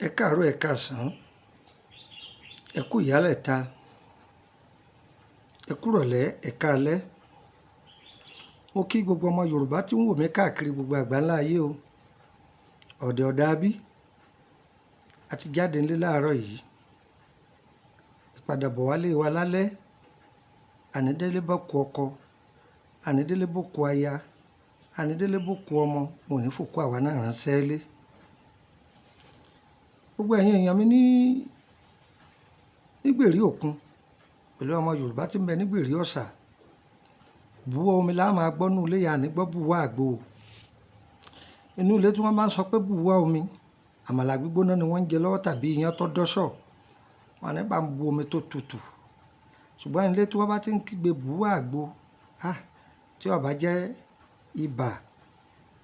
Ẹ káàárọ̀, ẹ káàsán, ẹ kú ìyálẹ̀ta, ẹ kúrọ̀lẹ́, ẹ káalẹ́. Mo kí gbogbo ọmọ Yorùbá tí ń wò mí káàkiri gbogbo àgbáńlá ayé o. Ọ̀dẹ̀ ọ̀dà bí a ti jáde nílé láàárọ̀ yìí. Ìpadàbọ̀ wálé wa lálẹ́. Ànídélé bọ́ kú ọkọ, ànídélé bọ́ kú aya, ànídélé bọ́ kú ọmọ. Mo ní fòkú àwa náà ránṣẹ́ lé. Gbogbo ẹ̀yin èèyàn mi nígbèrí òkun pẹ̀lú ọmọ Yorùbá tí ń bẹ nígbèrí ọ̀sà. Bùwọ́ omi la máa gbọ́ nínú ilé yà ní gbọ́ bùwọ́ àgbo. Inú ilé tí wọ́n bá ń sọ pé bùwọ́ omi, àmàlà gbígbóná ni wọ́n ń jẹ lọ́wọ́ tàbí iyán tó dọ́ṣọ̀. Wọ́n ní bá ń bu omi tó tutù. Ṣùgbọ́n ilé tí wọ́n bá ti ń kígbe bùwọ́ àgbo, tí ó bá jẹ́ ibà,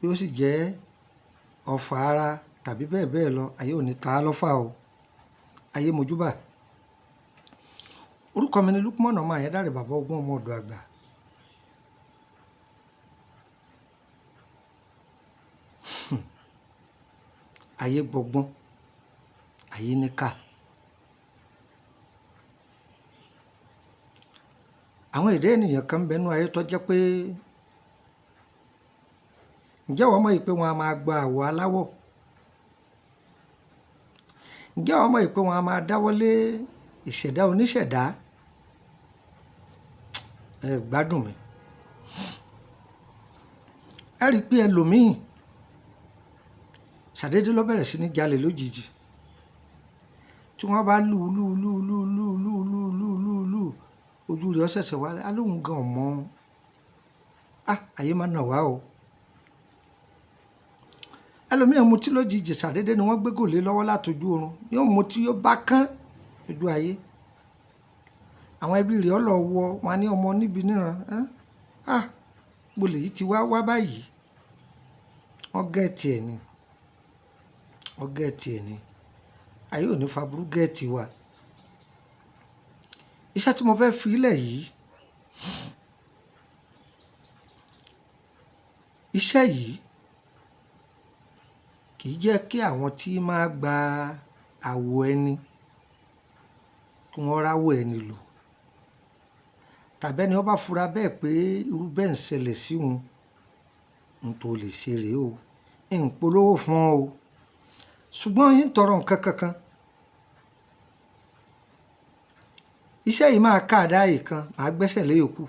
yóò sì jẹ́ ọ̀fà ara tàbí bẹ́ẹ̀ bẹ́ẹ̀ lọ, ayé ò ní ta á lọ́fà o. Ayé mojúbà. Orúkọ mi ni Lukman ọmọ Àyẹ́dáre, bàbá ọgbọ́n ọmọ ọ̀dọ̀ àgbà. Ayé gbọgbọ́n, ayé níkà. Àwọn èdè ènìyàn kan bẹnu ayé tó jẹ́ pé ǹjẹ́ wọ́n mọ̀ pé wọ́n a máa gba àwọ̀ aláwọ̀? Ǹjẹ́ wọ́n mọ̀ pé wọ́n a máa dáwọ́lé ìṣẹ̀dá oníṣẹ̀dá? Ẹ gbádùn mi. Ẹ rí i pé ẹlòmíì ṣàdédé ló bẹ̀rẹ̀ sí ní jalè lójijì. Tí wọ́n bá lù ojú rẹ̀ ó ṣẹ̀ṣẹ̀ wálé, alóhùn gan ọ̀mọ́. Ayé máa nà wá o. Ẹlòmíì mutí lójijì, ṣàdédé ni wọ́n gbé gòlé lọ́wọ́ látojú oorun. Yóò mutí yóò bá kán ojú ayé. Àwọn ẹbí rẹ̀ ọlọ́ wọ wọn ní ọmọ níbi níran. Gbolè yìí ti wá báyìí. Wọ́n gẹ̀ẹ́tì ẹ̀ ni. Wọ́n gẹ̀ẹ́tì ẹ̀ ni. Ayé ò ní faburú gẹ̀ẹ́tì wa. Iṣẹ́ tí mo fẹ́ fi ilẹ̀ yìí, iṣẹ́ yìí kì í jẹ́ kí àwọn tí máa gba àwọ̀ ẹni kí wọ́n ráwọ̀ ẹni lò. Tàbí ẹni wọ́n bá fura bẹ́ẹ̀ pé irú bẹ́ẹ̀ ń ṣẹlẹ̀ sí òun, n tó lè ṣe rèé o. N polówó fún ọ o. Ṣùgbọ́n yín tọrọ nǹkan kankan. Iṣẹ́ yìí máa ká àdá yìí kan, màá gbẹ́sẹ̀ lé yòókù.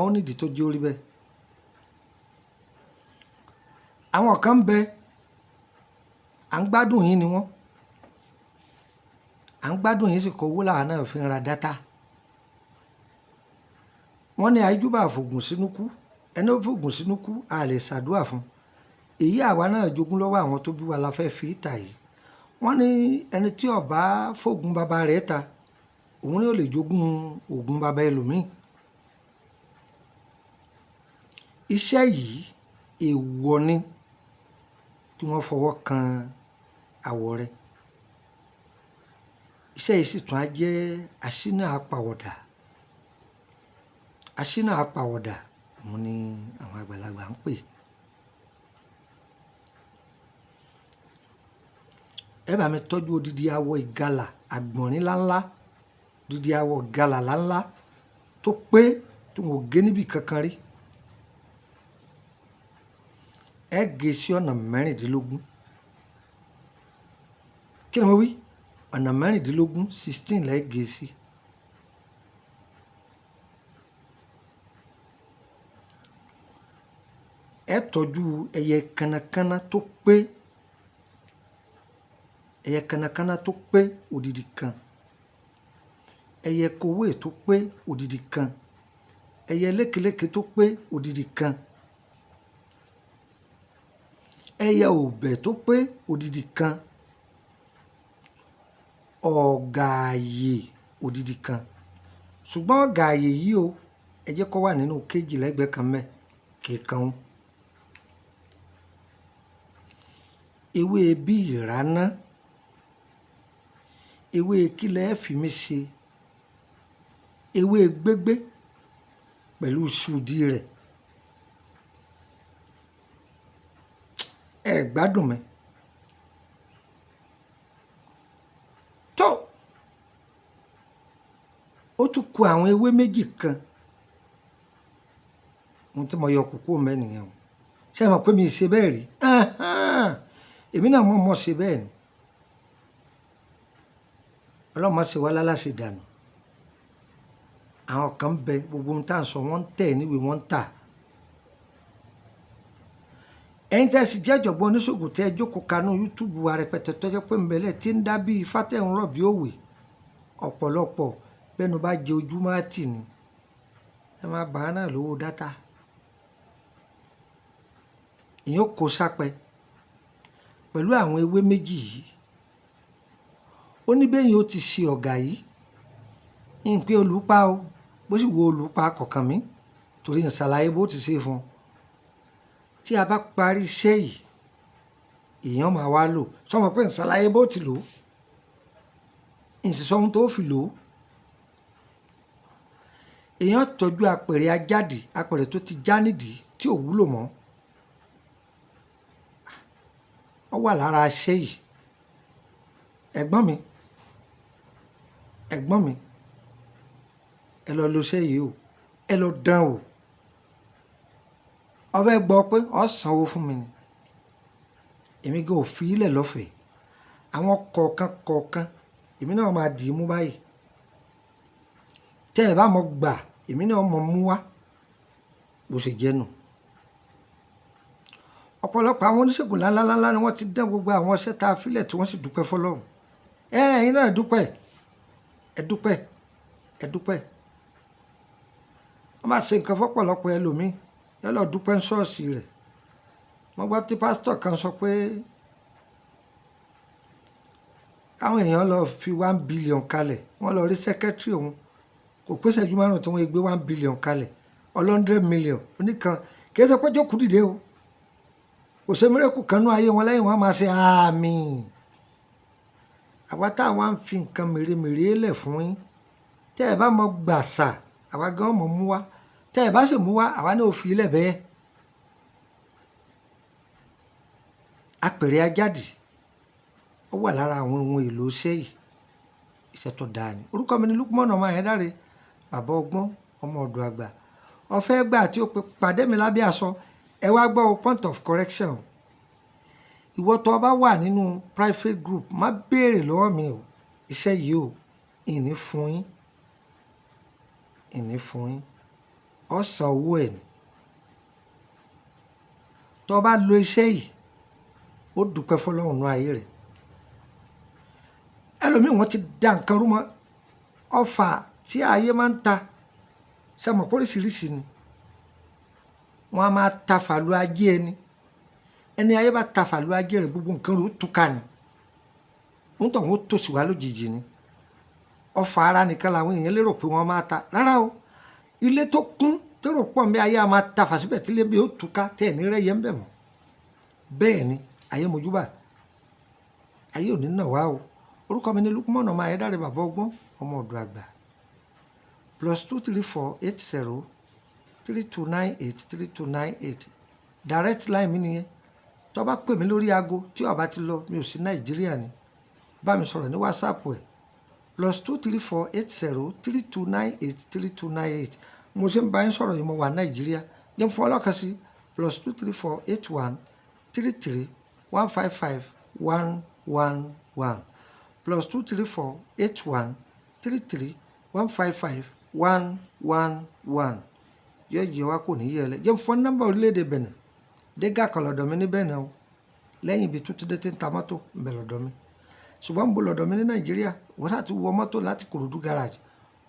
Ó nídìí tó jẹ́ orí bẹ́ẹ̀. Àwọn kan ń bẹ, à ń gbádùn yín ni wọ́n. À ń gbádùn yín sì kọ owó làwọn náà fi ń ra dátà. Wọ́n ní àìjúbà fògùn sínú kú. Ẹni ó fògùn sínú kú, a lè ṣàdúrà fún. Èyí àwa náà jogún lọ́wọ́ àwọn tó bí wa la fẹ́ fi ìta yìí. Wọ́n ní ẹni tí ó bá fògùn bàbá rẹ̀ ta, òun ni ó lè jogún ògùn bàbá ẹlòmíì. Iṣẹ́ yìí èèwọ̀ ni kí wọ́n fọwọ́ kan àwọ̀ rẹ̀. Iṣẹ́ yìí sì tún á jẹ́ aṣínà apàwọ̀dà. Aṣínà apàwọ̀dà, òun ni àwọn àgbàlagbà ń pè. Ẹ bá mi tọ́jú odidi awọ ìgalà àgbọ̀nrín ńláńlá, odidi awọ ìgalà ńláńlá tó pé tí wọn ò gé níbì kankan rí. Ẹ gé sí ọ̀nà 16. Kí ni mo wí? Ọ̀nà 16, 16 lẹ́ gé sí. Ẹ tọ́jú ẹyẹ kanakana tó pé, ẹyẹ kanakana tó pé odidi kan, ẹyẹ kowé tó pé odidi kan, ẹyẹ lékeléke tó pé odidi kan, ẹyẹ òbẹ̀ tó pé odidi kan, ọ̀gààyè odidi kan. Ṣùgbọ́n ọ̀gààyè yìí o, ẹ jẹ́ kó wà nínú kéjì lẹ́gbẹ̀ẹ́ kan mẹ́ kíkan. Ewé bí ìráná, ewé kílẹ̀ fi mí ṣe, ewé gbégbé pẹ̀lú ṣùdí rẹ̀. Ẹ gbádùn mi. tó ó tún kù àwọn ewé méjì kan ohun tí mo yọ kókó mẹ́nìyàn ṣé ẹ mọ̀ pé mi ì ṣe bẹ́ẹ̀ rí èmi náà mọ̀ ṣe bẹ́ẹ̀ ni ọlọ́mọ ṣe wá láláṣẹ dànù àwọn kan ń bẹ gbogbo ohun tá à ń sọ wọ́n ń tẹ̀ níwèé wọ́n ń tà ẹ̀yin tẹ́ sì jẹ́ ọ̀jọ̀gbọ́n oníṣègùn tẹ́ ẹ jókòó kanú YouTube wa rẹpẹtẹ tọ́jọ́ pé mbẹ́lẹ̀ tí ń dá bíi fátẹ́hùn bí òwe ọ̀pọ̀lọpọ̀ bẹ́nu bá jẹ ojúmọ́ àtì ni ẹ máa bàá náà lówó dátà ìyẹn kò sápẹ́ pẹ̀lú àwọn ewé méjì yìí ó ní bẹ́yìn ó ti ṣe ọ̀gá yìí ń pé olùpa o bó sì wo olùpa kọ̀ọ̀kan mi torí ń ṣàlàyé bó ti ṣe fún un tí a bá parí iṣẹ́ yìí èèyàn máa wá lò sọmọ pé ń ṣàlàyé bó ti lò ń sì sọ ohun tó fi lò ó èèyàn tọ́jú apẹ̀rẹ̀ ajáde apẹ̀rẹ̀ tó ti já nídìí tí ò wúlò mọ́ ó wà lára iṣẹ́ yìí ẹ̀gbọ́n mi ẹ lọ lo iṣẹ́ yìí o ẹ lọ dán o ọbẹ̀ gbọ́ pé ọ sanwó fún mi ni èmi gan ò fi ilẹ̀ lọ́fẹ̀ẹ́ àwọn kọ̀ọ̀kan èmi náà máa dì í mú báyìí tẹ́ ẹ bá mọ̀ gbà èmi náà mọ̀ mú wá bó ṣe jẹ́ nù ọ̀pọ̀lọpọ̀ àwọn oníṣègùn ńláńlá ni wọ́n ti dán gbogbo àwọn ọṣẹ́ tá a filẹ̀ tí wọ́n sì dúpẹ́ fọlọ́run ẹ̀yin náà ẹ dúpẹ́ wọ́n bá ṣe nǹkan fọ́pọ̀lọpọ̀ ẹlòmíì yọ lọ dúpẹ́ ń ṣọ́ọ̀ṣì rẹ̀ mo gbọ́ tí pásítọ̀ kan sọ pé káwọn èèyàn lọ fi 1 billion kalẹ̀ wọ́n lọ rí sẹ́kẹ́tírì òun kò pé ìṣẹ́jú márùn tí wọ́n gbé 1 billion kalẹ̀ 100 million oníkan kì í ṣe pé jókòó dìde o kò ṣe mírẹ́kù kanú ayé wọn lẹ́yìn wọn máa ṣe àmín àwa táwa ń fi nǹkan mèremère lẹ̀ fún yín tẹ́ ẹ bá mọ gbàṣà àwa gan mọ̀ mú wá tẹ́ ẹ bá sì mú wá àwa náà ò fi ilẹ̀ bẹ́ẹ̀ apẹ̀rẹ̀ ajáde ó wà lára àwọn ohun èlò iṣẹ́ yìí iṣẹ́ tó dáa ni orúkọ mi ni Lukman ọmọ Ayédáre bàbá ọgbọ́n ọmọ ọ̀dọ̀ àgbà ọ̀fẹ́ gbà tí ó pe pàdé mi lábẹ́ aṣọ ẹ wá gbọ́ point of correction ìwọ tó bá wà nínú private group má béèrè lọ́wọ́ mi o iṣẹ́ yìí o ìní fún yín ọ san owó ẹ̀ ní tó bá lo iṣẹ́ yìí ó dúpẹ́ fọlọ́run ní ayé rẹ̀ ẹlòmíì wọ́n ti dá nǹkan rú mọ́ ọfà tí ayé máa ń ta sẹ́mọ̀ póríṣiríṣi ni wọ́n á máa ta fàlú ajé ẹni ayé bá ta fàlú ajé rẹ̀ gbogbo nǹkan rẹ̀ ó túká ni wọ́n tọ̀ wọ́n tòṣì wá lójijì ni ọfà ara nìkan làwọn èèyàn lérò pé wọ́n máa ta rárá o ilé tó kún tèrò pọ̀ ń bẹ ayé a máa ta fàṣíbẹ̀ tí ilé bí ó túká tẹ̀ ní rẹ̀ yẹn ń bẹ̀ mọ́ bẹ́ẹ̀ ni ayé mojúbà ayé ò ní nà wá o orúkọ mi ni Lukman ọmọ Ayédáre bàbá ọgbọ́n ọmọ ọ̀dọ̀ àgbà +23480 3298 3298 direct line mi nìyẹn tó bá pè mí lórí aago tí ó bá ti lọ mi ò sí Nàìjíríà ni bá mi sọ̀rọ̀ ní WhatsApp ẹ̀ +23480 3298 3298 mo ṣe ń bá yín sọ̀rọ̀ yìí mo wà Nàìjíríà ní fún ọlọ́kan sí +23481 33 155 111 +23481 33 155 111 yóò jẹ́ wá kò ní yẹ lẹ yẹn fún nọ́mbà orílẹ̀-èdè Benin dégà kan lọ́dọ̀ mi ní Benin o lẹ́yìn ibi tuntun dé tí ń ta mọ́tò ń bẹ lọ́dọ̀ mi ṣùgbọ́n mo lọ́dọ̀ mi ní Nàìjíríà wọ́n ṣáà ti wọ mọ́tò láti Kòròdú garage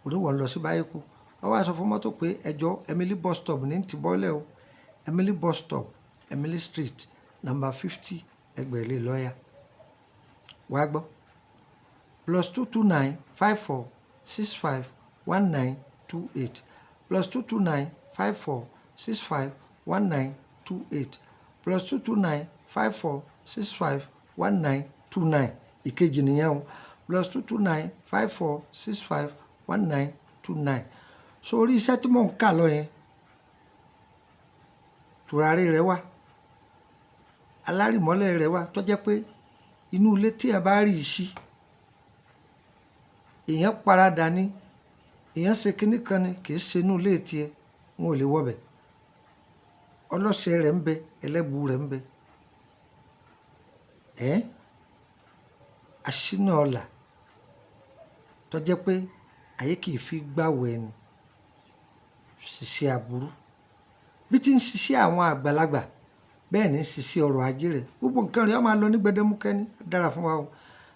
oníwọ̀n lọ sí Báyékú wọ́n wá sọ fún mọ́tò pé ẹjọ́ Emily bus stop ní ti bọ́lẹ̀ o Emily bus stop Emily street number 50 ẹgbẹ̀lẹ́ lọ́ọ̀yà wá gbọ́ +229 54 65 1928 +229 54 65 1928 +229 54 65 1929 ìkejì nìyẹn o +229 54 65 1929 sórí iṣẹ́ tí mò ń kà lọ yẹn tùràrí rẹ̀ wà alárìmọ́lẹ̀ rẹ̀ wà tó jẹ́ pé inú ilé tí ẹ bá rí i sí èèyàn paradà ni èèyàn ṣe kinní kan ni kì í ṣe inú ilé tiẹ̀ wọn ò lè wọbẹ̀ ọlọ́ṣẹ́ rẹ̀ ń bẹ ẹlẹ́bù rẹ̀ ń bẹ aṣínà ọ̀la tó jẹ́ pé ayé kì í fi gbàwọ̀ ẹni ṣiṣẹ́ aburú bí ti ń ṣiṣẹ́ àwọn àgbàlagbà bẹ́ẹ̀ ni ń ṣiṣẹ́ ọrọ̀ ajé rẹ̀ gbogbo nǹkan rẹ̀ ó máa lọ ní gbẹdẹmukẹ́ ní dára fún wa o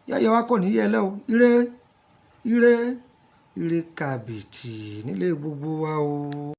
yáyẹ wa kò ní yẹ lẹ́ o ire ire ire kàbìtì nílé gbogbo wa o.